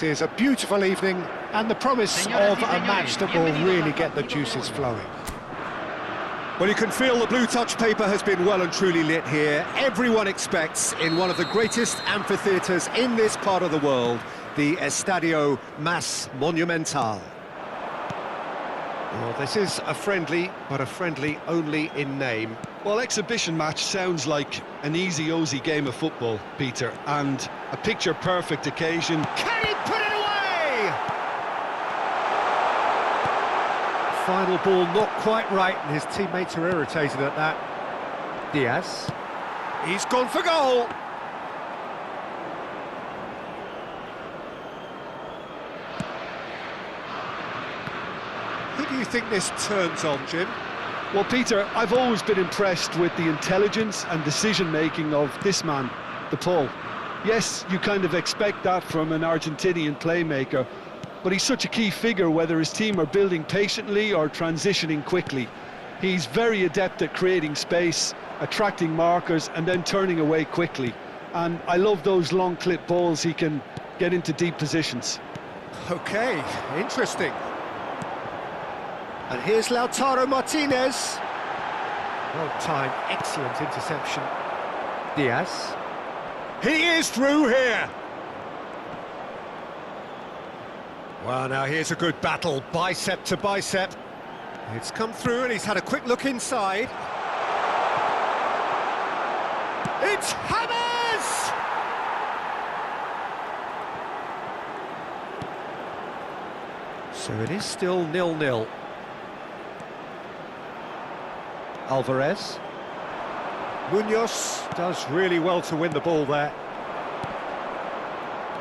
It's a beautiful evening and the promise of a match that will really get the juices flowing. Well, you can feel the blue touch paper has been well and truly lit here. Everyone expects, in one of the greatest amphitheatres in this part of the world, the Estadio Más Monumental. Well, this is a friendly, but a friendly only in name. Well, exhibition match sounds like an easy-ozy game of football, Peter, and a picture-perfect occasion. Can he put it away? Final ball not quite right, and his teammates are irritated at that. Diaz. He's gone for goal. Who do you think this turns on, Jim? Well, Peter, I've always been impressed with the intelligence and decision-making of this man, the Paul. Yes, you kind of expect that from an Argentinian playmaker, but he's such a key figure whether his team are building patiently or transitioning quickly. He's very adept at creating space, attracting markers and then turning away quickly. And I love those long clip balls he can get into deep positions. Okay, interesting. And here's Lautaro Martinez. Well timed, excellent interception. Diaz. He is through here. Well, now here's a good battle, bicep to bicep. It's come through and he's had a quick look inside. It's Hammers! So it is still 0-0. Alvarez. Munoz does really well to win the ball there.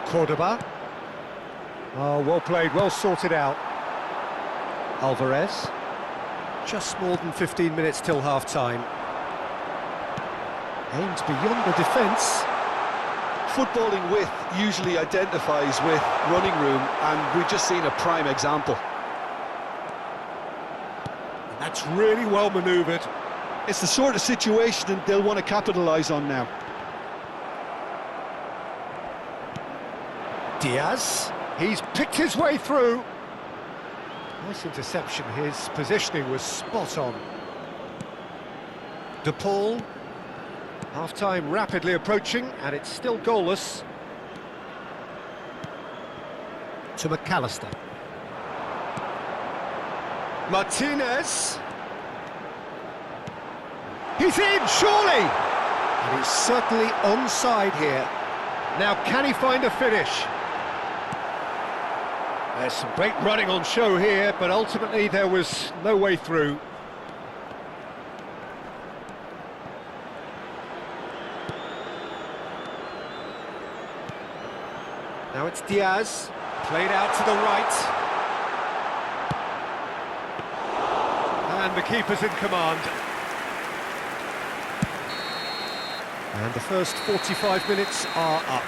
Cordoba. Oh, well played, well sorted out. Alvarez. Just more than 15 minutes till half-time. Aims beyond the defence. Footballing width usually identifies with running room, and we've just seen a prime example. That's really well manoeuvred. It's the sort of situation that they'll want to capitalise on now. Diaz. He's picked his way through. Nice interception, his positioning was spot on. De Paul. Half-time rapidly approaching, and it's still goalless. To McAllister. Martinez. He's in, surely! And he's certainly onside here. Now, can he find a finish? There's some great running on show here, but ultimately there was no way through. Now it's Diaz, played out to the right. And the keeper's in command. And the first 45 minutes are up.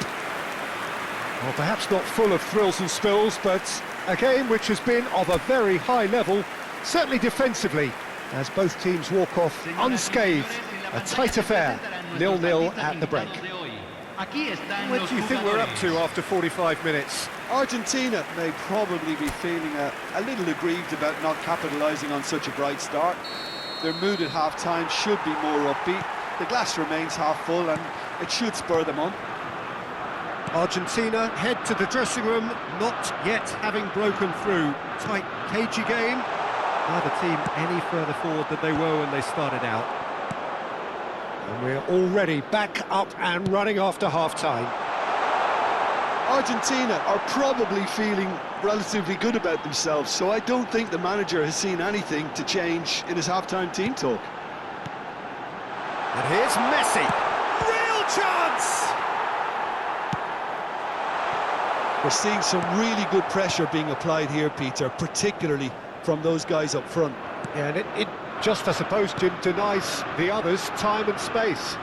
Well, perhaps not full of thrills and spills, but a game which has been of a very high level, certainly defensively, as both teams walk off unscathed. A tight affair, 0-0 at the break. What do you think we're up to after 45 minutes? Argentina may probably be feeling a little aggrieved about not capitalising on such a bright start. Their mood at half-time should be more upbeat. The glass remains half full and it should spur them on. Argentina head to the dressing room, not yet having broken through. Tight, cagey game. Neither team any further forward than they were when they started out. And we're already back up and running after half-time. Argentina are probably feeling relatively good about themselves, so I don't think the manager has seen anything to change in his half-time team talk. And here's Messi. Real chance! We're seeing some really good pressure being applied here, Peter, particularly from those guys up front. Yeah, and it just, I suppose, Jim, denies the others time and space.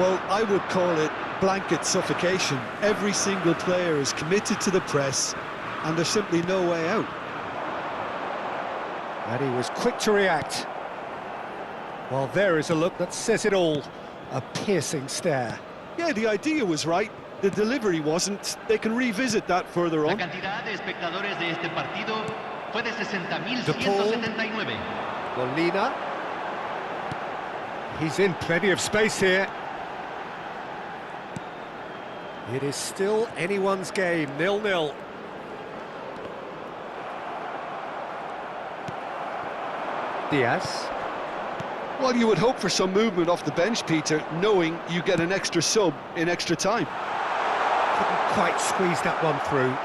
Well, I would call it blanket suffocation. Every single player is committed to the press, and there's simply no way out. And he was quick to react. Well, there is a look that says it all. A piercing stare. Yeah, the idea was right. The delivery wasn't. They can revisit that further La on. cantidad de espectadores de este partido fue de De Paul. 60.179. Molina. He's in plenty of space here. It is still anyone's game, 0-0. Diaz. Well, you would hope for some movement off the bench, Peter, knowing you get an extra sub in extra time. Couldn't quite squeeze that one through.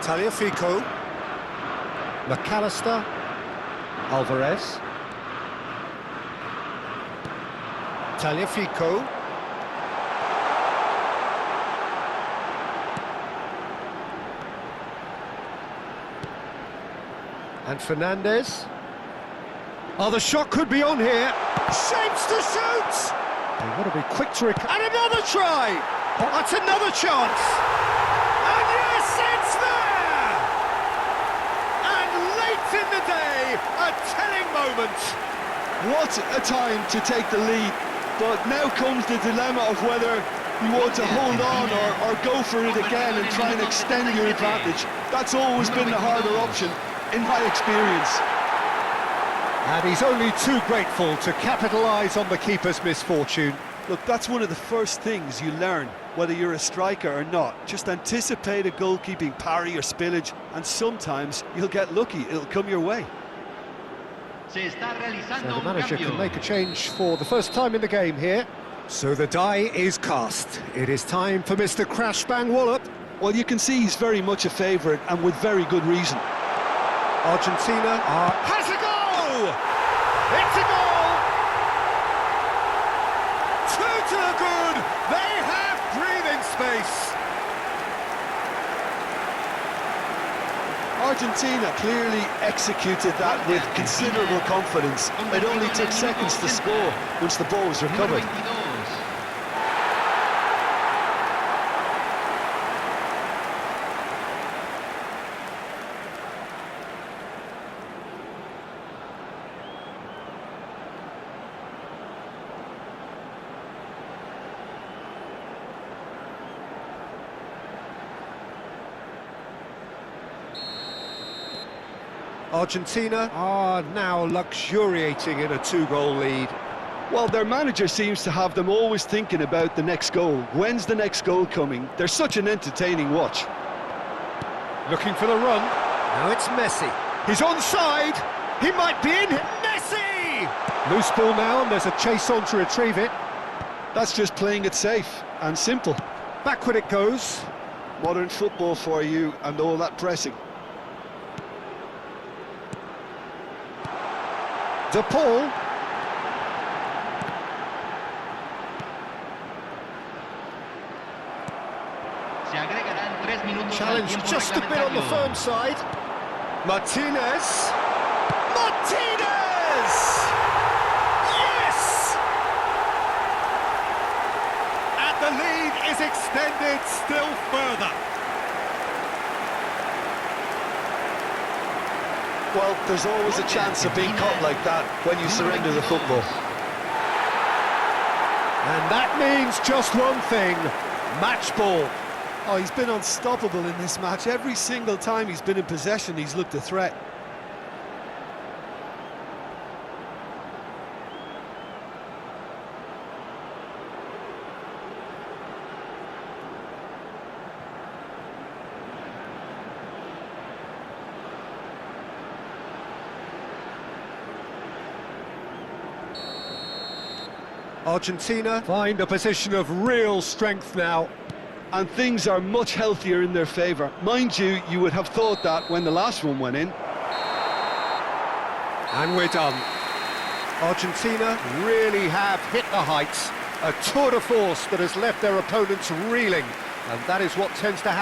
Tagliafico. McAllister. Alvarez. Tagliafico. And Fernandez. Oh, the shot could be on here. Shapes to shoot! They want to be quick to recover. And another try! Oh, that's another chance! And yes, it's there! And late in the day, a telling moment. What a time to take the lead. But now comes the dilemma of whether you want to hold on or go for it again and try and extend your advantage. That's always been the harder option, in my experience. And he's only too grateful to capitalise on the keeper's misfortune. Look, that's one of the first things you learn, whether you're a striker or not. Just anticipate a goalkeeping parry or spillage, and sometimes you'll get lucky, it'll come your way. Se está So realizando the un manager cambio. can make a change for the first time in the game here. So the die is cast. It is time for Mr. Crash Bang Wallop. Well, you can see he's very much a favourite, and with very good reason. Argentina has a goal! It's a goal! Two to the good! They have breathing space! Argentina clearly executed that with considerable confidence. It only took seconds to score once the ball was Número recovered. 22. Argentina are now luxuriating in a two-goal lead. Well, their manager seems to have them always thinking about the next goal. When's the next goal coming? They're such an entertaining watch. Looking for the run. Now it's Messi. He's onside. He might be in. Messi! Loose ball now, and there's a chase on to retrieve it. That's just playing it safe and simple. Backward it goes. Modern football for you and all that pressing. De Paul. Se agregarán 3 minutos al Challenge tiempo just a bit on the reglamentario. firm side. Martinez. Martinez! Yes! And the lead is extended still further. Well, there's always a chance of being caught like that when you surrender the football. And that means just one thing, match ball. Oh, he's been unstoppable in this match. Every single time he's been in possession, he's looked a threat. Argentina find a position of real strength now. And things are much healthier in their favour. Mind you, you would have thought that when the last one went in. And we're done. Argentina really have hit the heights. A tour de force that has left their opponents reeling. And that is what tends to happen.